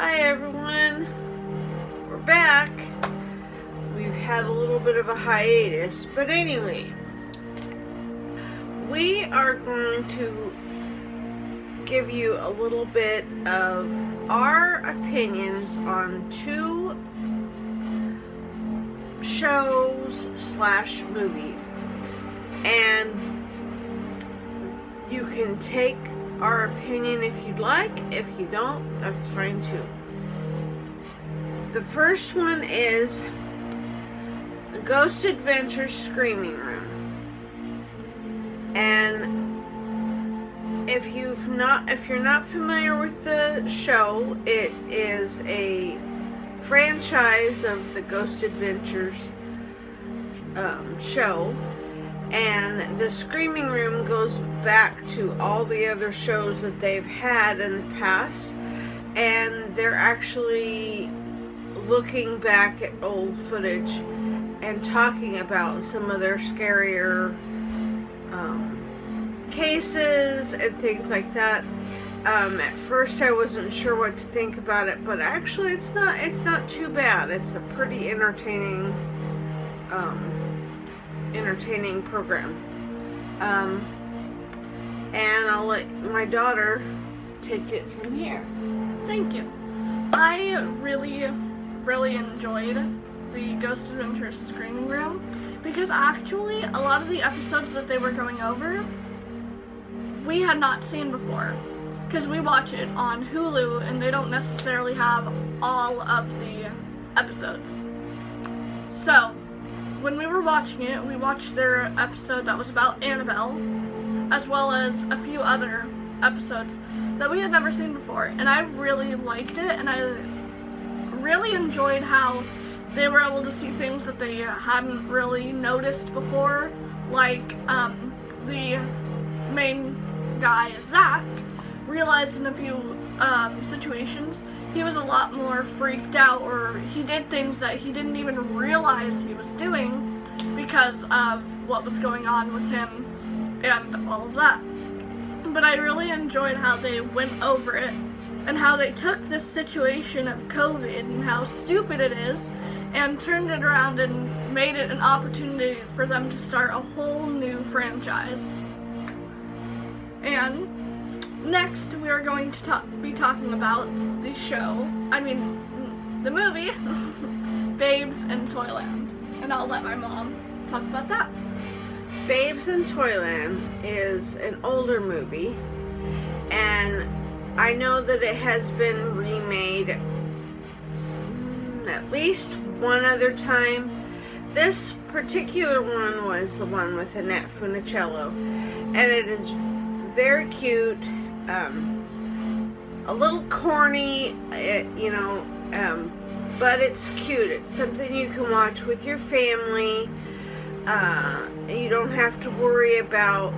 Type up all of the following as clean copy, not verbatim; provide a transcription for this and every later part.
Hi everyone, we're back. We've had a little bit of a hiatus, but anyway, we are going to give you a little bit of our opinions on two shows / movies, and you can take our opinion if you'd like. If you don't, that's fine too. The first one is Ghost Adventures Screaming Room. And if you're not familiar with the show, it is a franchise of the Ghost Adventures show. And the Screaming Room goes back to all the other shows that they've had in the past. And they're actually looking back at old footage and talking about some of their scarier cases and things like that. At first I wasn't sure what to think about it, but actually it's not too bad. It's a pretty entertaining program. And I'll let my daughter take it from here. Thank you. I really enjoyed the Ghost Adventures Screaming Room because actually a lot of the episodes that they were going over we had not seen before, because we watch it on Hulu and they don't necessarily have all of the episodes. So when we were watching it, we watched their episode that was about Annabelle, as well as a few other episodes that we had never seen before, and I really liked it, and I really enjoyed how they were able to see things that they hadn't really noticed before, like the main guy, Zach, realized in a few situations he was a lot more freaked out, or he did things that he didn't even realize he was doing because of what was going on with him and all of that. But I really enjoyed how they went over it and how they took this situation of COVID and how stupid it is and turned it around and made it an opportunity for them to start a whole new franchise. And next we are going to be talking about the movie, Babes in Toyland. And I'll let my mom talk about that. Babes in Toyland is an older movie, and I know that it has been remade at least one other time. This particular one was the one with Annette Funicello, and it is very cute, a little corny, but it's cute. It's something you can watch with your family. You don't have to worry about,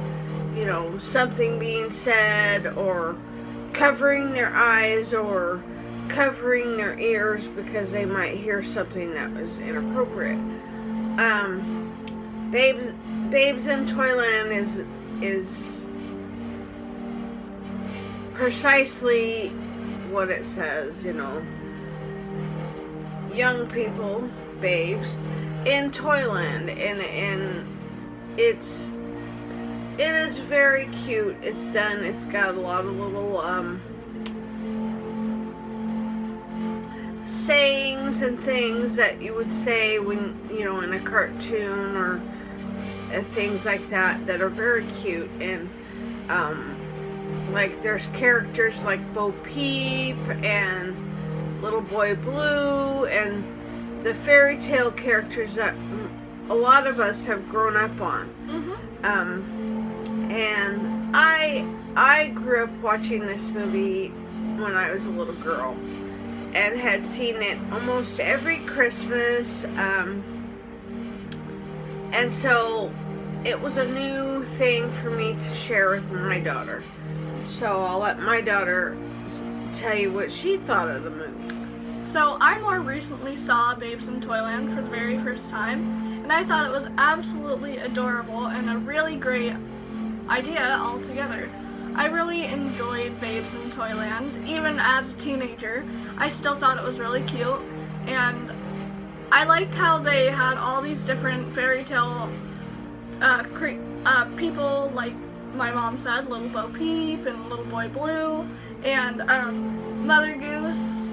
something being said or covering their eyes or covering their ears because they might hear something that was inappropriate. Babes in Toyland is precisely what it says, young people, babes in Toyland, and it is very cute. It's got a lot of little sayings and things that you would say when in a cartoon or things like that are very cute. And like there's characters like Bo Peep and Little Boy Blue and the fairy tale characters that a lot of us have grown up on. And I grew up watching this movie when I was a little girl and had seen it almost every Christmas, and so it was a new thing for me to share with my daughter. So I'll let my daughter tell you what she thought of the movie. So I more recently saw Babes in Toyland for the very first time, and I thought it was absolutely adorable and a really great idea altogether. I really enjoyed Babes in Toyland. Even as a teenager, I still thought it was really cute. And I liked how they had all these different fairy tale people, like my mom said, Little Bo Peep and Little Boy Blue and Mother Goose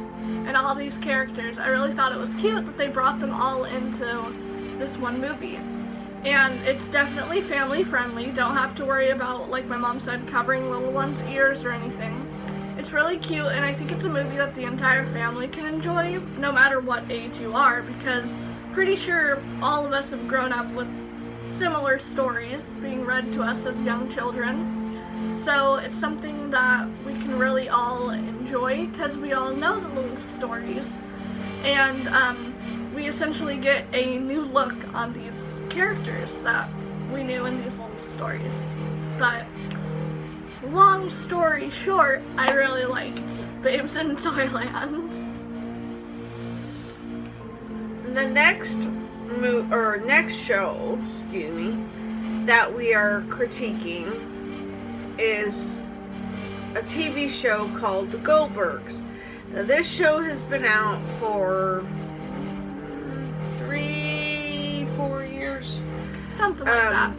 and all these characters. I really thought it was cute that they brought them all into this one movie. And it's definitely family friendly. Don't have to worry about, like my mom said, covering little ones' ears or anything. It's really cute, and I think it's a movie that the entire family can enjoy, no matter what age you are, because pretty sure all of us have grown up with similar stories being read to us as young children. So it's something that we can really all enjoy, because we all know the little stories. And we essentially get a new look on these characters that we knew in these little stories. But long story short, I really liked Babes in Toyland. The next show, that we are critiquing is a TV show called The Goldbergs. Now, this show has been out for 3-4 years. Something like that.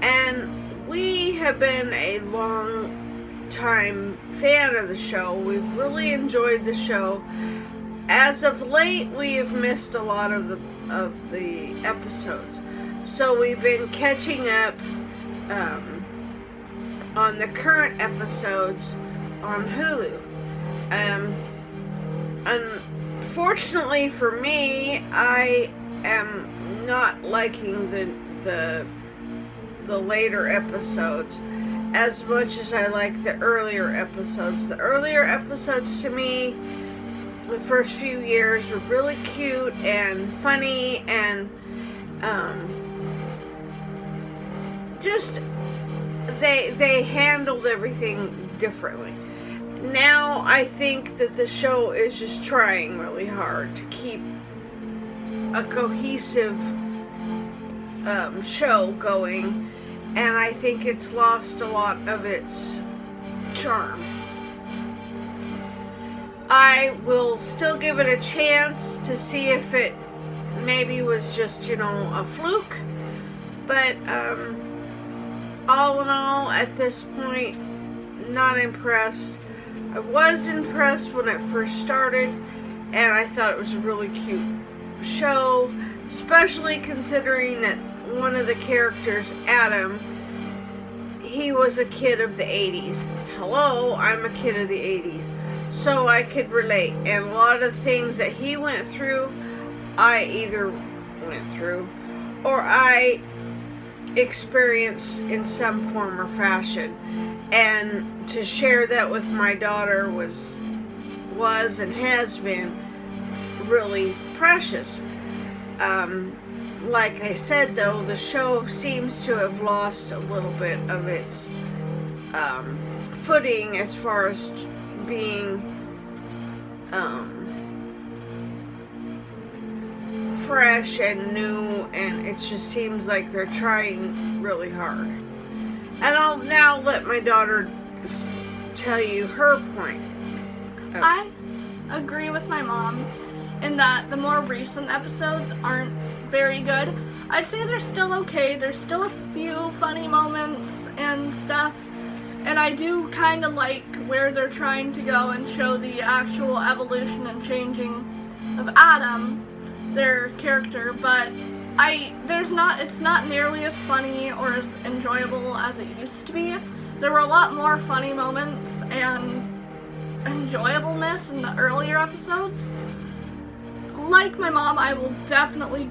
And we have been a long time fan of the show. We've really enjoyed the show. As of late, we have missed a lot of the episodes. So we've been catching up on the current episodes on Hulu. Unfortunately for me, I am not liking the later episodes as much as I like the earlier episodes. The earlier episodes to me, the first few years, were really cute and funny, and just they handled everything differently. Now I think that the show is just trying really hard to keep a cohesive show going, and I think it's lost a lot of its charm. I will still give it a chance to see if it maybe was just, a fluke, but all in all, at this point, not impressed. I was impressed when it first started, and I thought it was a really cute show, especially considering that one of the characters, Adam, he was a kid of the 80s. Hello, I'm a kid of the 80s. So I could relate. And a lot of things that he went through, I either went through or I experienced in some form or fashion. And to share that with my daughter was and has been really precious. Like I said, though, the show seems to have lost a little bit of its footing as far as being fresh and new, and it just seems like they're trying really hard. And I'll now let my daughter tell you her point. I agree with my mom in that the more recent episodes aren't very good. I'd say they're still okay. There's still a few funny moments and stuff. And I do kind of like where they're trying to go and show the actual evolution and changing of Adam, their character, but it's not nearly as funny or as enjoyable as it used to be. There were a lot more funny moments and enjoyableness in the earlier episodes. Like my mom, I will definitely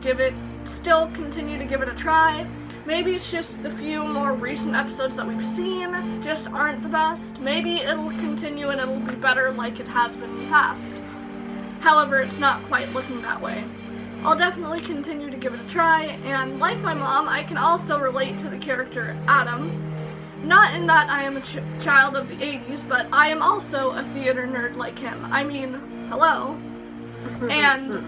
still continue to give it a try. Maybe it's just the few more recent episodes that we've seen just aren't the best. Maybe it'll continue and it'll be better like it has been in the past. However, it's not quite looking that way. I'll definitely continue to give it a try, and like my mom, I can also relate to the character Adam. Not in that I am a child of the 80s, but I am also a theater nerd like him. I mean, hello. And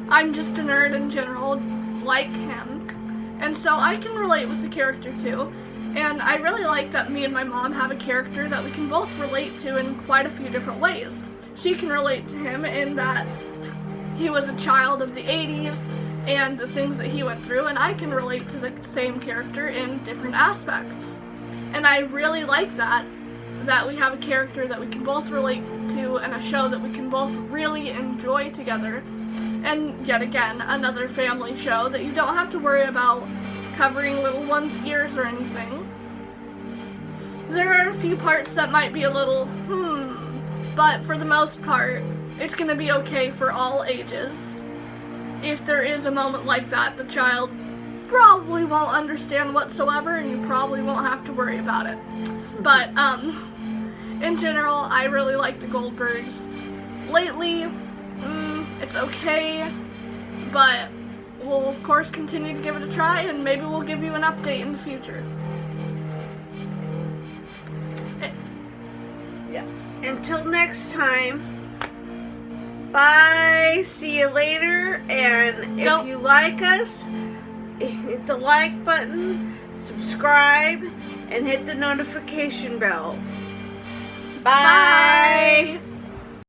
I'm just a nerd in general like him. And so I can relate with the character too. And I really like that me and my mom have a character that we can both relate to in quite a few different ways. She can relate to him in that he was a child of the 80s and the things that he went through, and I can relate to the same character in different aspects. And I really like that we have a character that we can both relate to and a show that we can both really enjoy together. And yet again, another family show that you don't have to worry about covering little one's ears or anything. There are a few parts that might be a little, but for the most part, it's going to be okay for all ages. If there is a moment like that, the child probably won't understand whatsoever, and you probably won't have to worry about it. But, in general, I really like the Goldbergs. Lately, it's okay, but we'll of course continue to give it a try, and maybe we'll give you an update in the future. Yes. Until next time, bye, see you later, and if you like us, hit the like button, subscribe, and hit the notification bell. Bye.